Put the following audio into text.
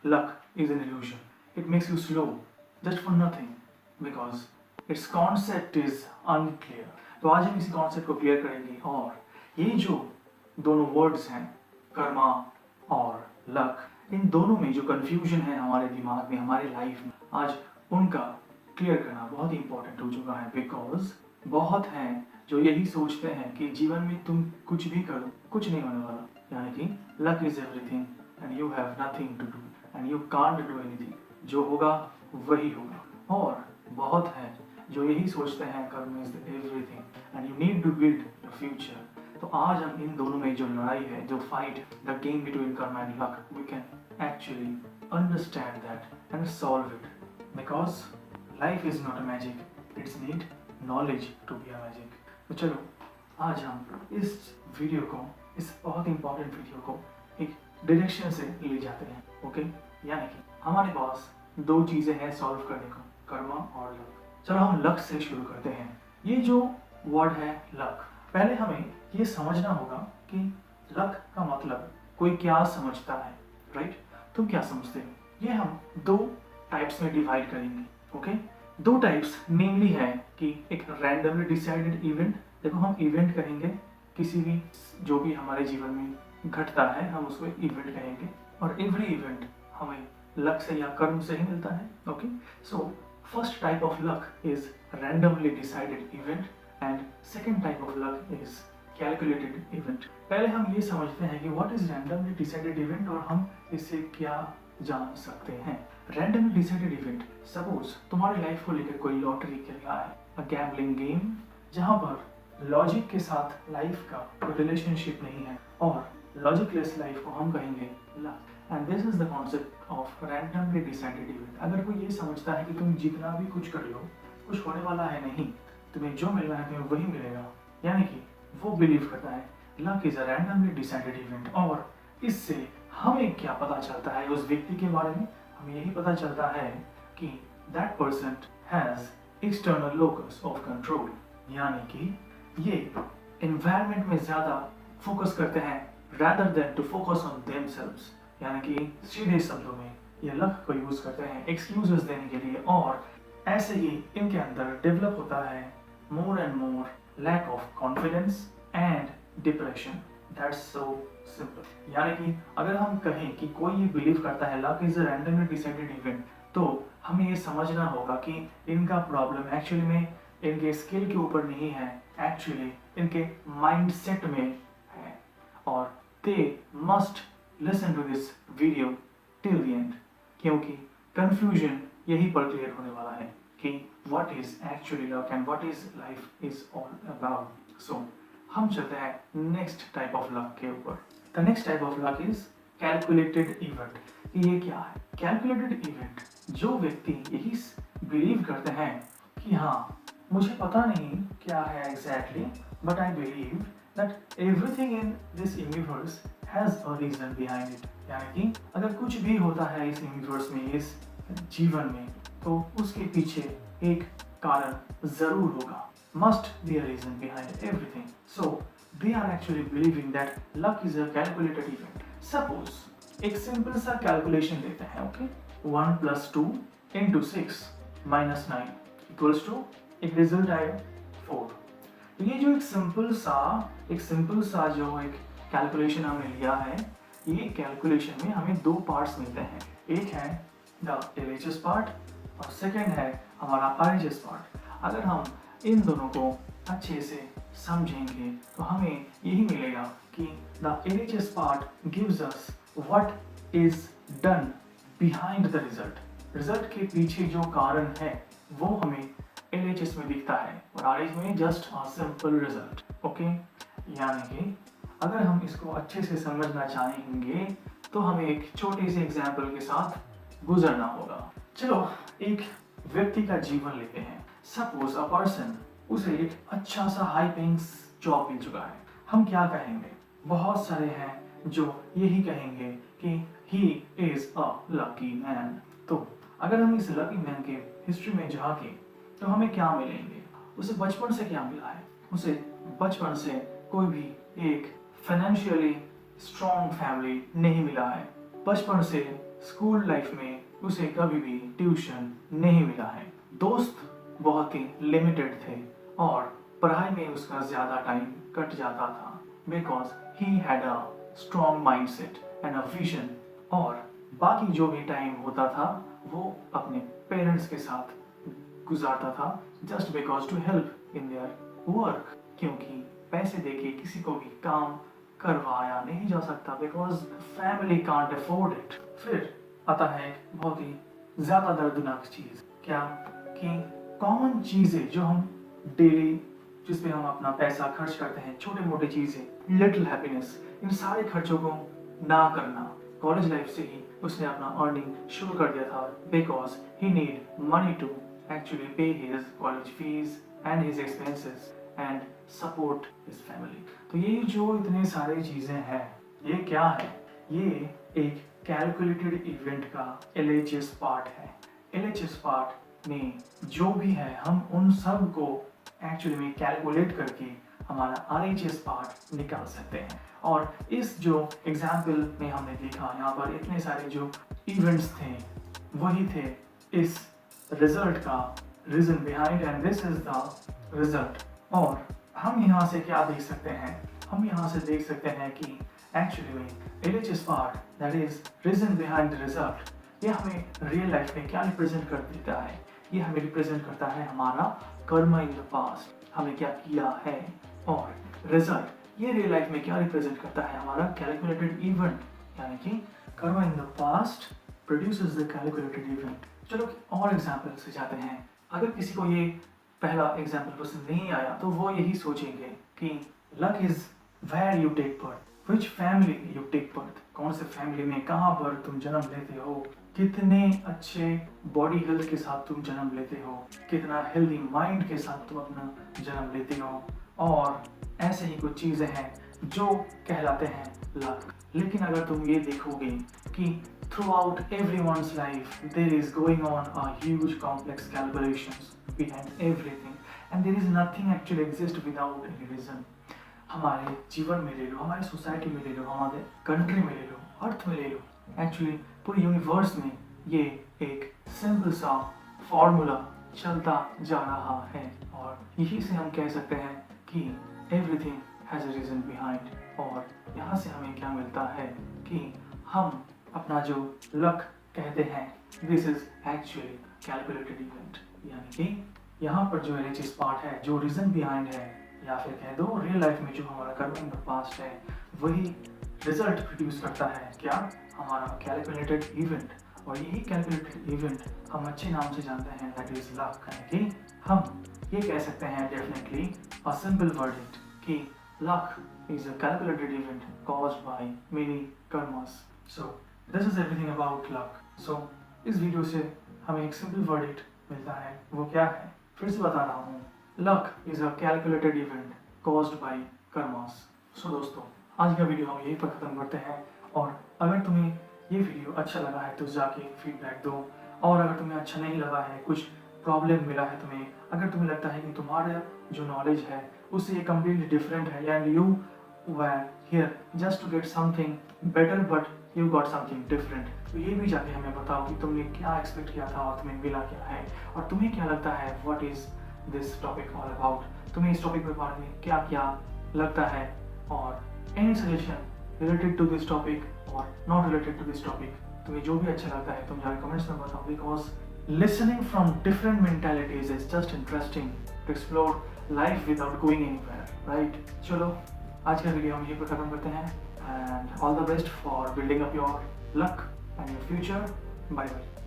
luck is an illusion. It makes you slow just for nothing because its concept is unclear. तो आज हम इसी concept को clear करेंगे और ये जो दोनों वर्ड्स हैं कर्मा और लक, इन दोनों में जो कंफ्यूजन है हमारे दिमाग में, हमारे लाइफ में, आज उनका क्लियर करना बहुत ही इंपॉर्टेंट हो चुका है। बिकॉज बहुत हैं जो यही सोचते हैं कि जीवन में तुम कुछ भी करो कुछ नहीं होने वाला, यानी कि luck is everything and you have nothing to do and you can't do anything, जो होगा वही होगा। और बहुत हैं जो यही सोचते हैं karma is everything and you need to build the future. तो आज हम इन दोनों में जो लड़ाई है, जो fight, the game between karma and luck, we can actually understand that and solve it, because life is not a magic, it's need knowledge to be a magic. तो चलो आज हम इस वीडियो को, इस बहुत इंपॉर्टेंट वीडियो को एक डायरेक्शन से ले जाते हैं। ओके, यानी कि हमारे पास दो चीजें हैं सॉल्व करने को, कर्मा और लक। चलो हम लक से शुरू करते हैं। ये जो वर्ड है लक, पहले हमें ये समझना होगा कि लक का मतलब कोई क्या समझता है, राइट? तुम क्या समझते हो? ये हम दो टाइप्स में डिवाइड करेंगे। ओके, दो टाइप्स मेनली है कि एक रैंडमली डिसाइडेड इवेंट, देखो हम इवेंट कहेंगे किसी भी जो भी हमारे जीवन में घटता है हम उसको इवेंट कहेंगे, और एवरी इवेंट हमें लक से या कर्म से ही मिलता है। Okay, so first type of luck is randomly decided event and second type of luck is calculated event. पहले हम ये समझते हैं कि what is randomly decided event और हम इससे क्या जान सकते हैं। रैंडमली डिसाइडेड इवेंट, सपोज तुम्हारी लाइफ को लेकर कोई लॉटरी खेल रहा है, अ गैम्बलिंग गेम, जहां पर लॉजिक के साथ लाइफ का कोई रिलेशनशिप नहीं है, और लॉजिकलेस लाइफ को हम कहेंगे luck. And this is the concept of randomly decided event. अगर कोई ये समझता है कि तुम जितना भी कुछ कर लो कुछ होने वाला है नहीं, तुम्हें जो मिलना है तुम्हें वही मिलेगा, यानी कि वो बिलीव करता है luck is a randomly decided event. और इससे हमें क्या पता चलता है उस व्यक्ति के बारे में? हमें यही पता चलता है कि that person has external locus of control, यानी कि ये एनवायरनमेंट में ज्यादा फोकस करते हैं rather than to focus on themselves, यानी कि सीधे शब्दों में ये लक को यूज करते हैं एक्सक्यूजेस देने के लिए, और ऐसे ही इनके अंदर डेवलप होता है more and more lack of confidence and depression. That's so simple. यानी कि अगर हम कहें कि कोई ये बिलीव करता है luck is a randomly decided event, तो हमें ये समझना होगा कि इनका प्रॉब्लम एक्चुअली में इनके स्किल के ऊपर नहीं है, एक्चुअली इनके माइंडसेट में है। और they must listen to this video till the end, क्योंकि confusion यही पर क्लियर होने वाला है कि what is actually love and what is life is all about. So हम चलते हैं next type of luck के ऊपर। The next type of luck is calculated event। ये क्या है calculated event? जो व्यक्ति यही बिलीव करते हैं कि हाँ मुझे पता नहीं क्या है exactly, but I believe that everything in this universe has a reason behind it, यानी कि अगर कुछ भी होता है इस यूनिवर्स में, इस जीवन में, तो उसके पीछे एक कारण जरूर होगा, must be a reason behind everything. So they are actually believing that luck is a calculated event. Suppose एक सिंपल सा कैलकुलेशन लेते हैं, ओके, 1 + 2 × 6 - 9 = एक रिजल्ट आएगा 4। तो ये जो एक सिंपल सा जो एक कैलकुलेशन हमने लिया है, ये कैलकुलेशन में हमें दो पार्ट्स मिलते हैं, एक है द LHS पार्ट और सेकेंड है हमारा RHS पार्ट। अगर हम इन दोनों को अच्छे से समझेंगे तो हमें यही मिलेगा कि the LHS part gives us what is done behind the result. Result के पीछे जो कारण है वो हमें LHS में दिखता है और RH में just a simple result. Okay, यानी कि अगर हम इसको अच्छे से समझना चाहेंगे तो हमें एक छोटे से एग्जाम्पल के साथ गुजरना होगा। चलो एक व्यक्ति का जीवन लेते हैं। सपोज अ पर्सन, उसे एक अच्छा सा हाई पेइंग जॉब मिल चुका है। हम क्या कहेंगे? बहुत सारे हैं जो यही कहेंगे कि he is a lucky man. तो अगर हम इस लकी मैन के हिस्ट्री में झांके तो हमें क्या मिलेंगे? उसे बचपन से क्या मिला है? उसे बचपन से कोई भी एक फाइनेंशियली स्ट्रॉन्ग फैमिली नहीं मिला है। बचपन से स्कूल लाइफ में उसे कभी भी ट्यूशन नहीं मिला है, दोस्त बहुत ही लिमिटेड थे और पढ़ाई में उसका ज़्यादा टाइम कट जाता था because he had a strong mindset and a vision. और बाकी जो भी टाइम होता था वो अपने पेरेंट्स के साथ गुजारता था just because to help in their work, क्योंकि पैसे देके किसी को भी काम करवाया नहीं जा सकता because family can't afford it. फिर आता है एक बहुत ही ज़्यादा दर्दनाक चीज़, क्या कि कॉमन चीज़ें जो हम डेली जिस पे हम अपना पैसा खर्च करते हैं, छोटे मोटे चीज़ें, लिटिल हैप्पीनेस, इन सारे खर्चों को ना करना। कॉलेज लाइफ से ही उसने अपना अर्निंग शुरू कर दिया था because he need money to actually pay his college fees and his expenses and support his family. तो ये जो इतने सारे चीज़ें हैं, ये क्या है? ये एक कैलकुलेटेड इवेंट का LHS पार्ट है। LHS पार्ट में जो भी है हम उन सब को एक्चुअली में कैलकुलेट करके हमारा RHS पार्ट निकाल सकते हैं। और इस जो एग्जाम्पल में हमने देखा, यहाँ पर इतने सारे जो इवेंट्स थे वही थे इस रिजल्ट का reason behind and this is the result. और हम यहाँ से क्या देख सकते हैं? हम यहाँ से देख सकते हैं कि एक्चुअली में LHS part that is reason behind the result, ये हमें रियल लाइफ में क्या रिप्रेजेंट कर देता है? ये हमें रिप्रेजेंट करता है हमारा कर्म इन द पास्ट, हमने क्या किया है। और रिजल्ट ये रियल लाइफ में क्या रिप्रेजेंट करता है? हमारा कैलकुलेटेड इवेंट, यानी कि कर्म in the past produces the calculated event. चलो और एग्जाम्पल से जाते हैं। अगर किसी को ये पहला एग्जाम्पल पसंद नहीं आया तो वो यही सोचेंगे कि luck is where you take birth, which family you take birth, कौन से फैमिली में कहाँ पर तुम जन्म लेते हो, कितने अच्छे बॉडी हेल्थ के साथ तुम जन्म लेते हो, कितना हेल्दी माइंड के साथ तुम अपना जन्म लेते हो। और ऐसे ही कुछ चीज़ें हैं जो कहलाते हैं लक। लेकिन अगर तुम ये देखोगे कि throughout everyone's life there is going on a huge complex calculations behind everything and there is nothing actually exist without any reason। हमारे जीवन में ले लो, हमारी सोसाइटी में ले लो, हमारे कंट्री में ले लो, अर्थ में ले लो, एक्चुअली पूरे यूनिवर्स में ये एक सिंपल सा फॉर्मूला चलता जा रहा है। और यही से हम कह सकते हैं कि everything has a reason behind. और यहाँ से हमें क्या मिलता है कि हम अपना जो लक कहते हैं this is actually calculated event, यानी कि यहाँ पर जो LHS पार्ट है, जो रीजन बिहाइंड है, या फिर कह दो रियल लाइफ में जो हमारा कर्म इन द पास्ट है, वही रिजल्ट प्रोड्यूस करता है क्या? हमारा कैलकुलेटेड इवेंट। और यही कैलकुलेटेड इवेंट हम अच्छे नाम से जानते हैं, दैट इज लक। यानी कि हम ये कह सकते हैं डेफिनेटली अ सिंपल वर्डिक्ट कि luck is a calculated event caused by many karmas. So this is everything about luck. So इस वीडियो से हमें एक सिंपल वर्डिक्ट मिलता है, वो क्या है? फिर से बता रहा हूँ, luck is a calculated event caused by karmas. So दोस्तों, आज का वीडियो हम यहीं पर ख़त्म करते हैं। और अगर तुम्हें ये वीडियो अच्छा लगा है तो जाके फीडबैक दो। और अगर तुम्हें अच्छा नहीं लगा है, कुछ प्रॉब्लम मिला है तुम्हें, अगर तुम्हें लगता है कि तुम्हारा जो नॉलेज है उससे ये कम्प्लीटली डिफरेंट है and you were here just to get something better but you got something different, तो ये भी जाके हमें बताओ कि तुमने क्या एक्सपेक्ट किया था और तुम्हें मिला क्या है। और तुम्हें क्या लगता है what is this topic all about, तुम्हें इस टॉपिक के बारे में क्या क्या लगता है। और any suggestion related to this topic और not related to this topic, तुम्हें जो भी अच्छा लगता है तुम जाके कमेंट्स में बताओ, because listening from different mentalities is just interesting to explore life without going anywhere, right? चलो आज का वीडियो हम यहीं पर खत्म करते हैं and all the best for building up your luck and your future. Bye bye.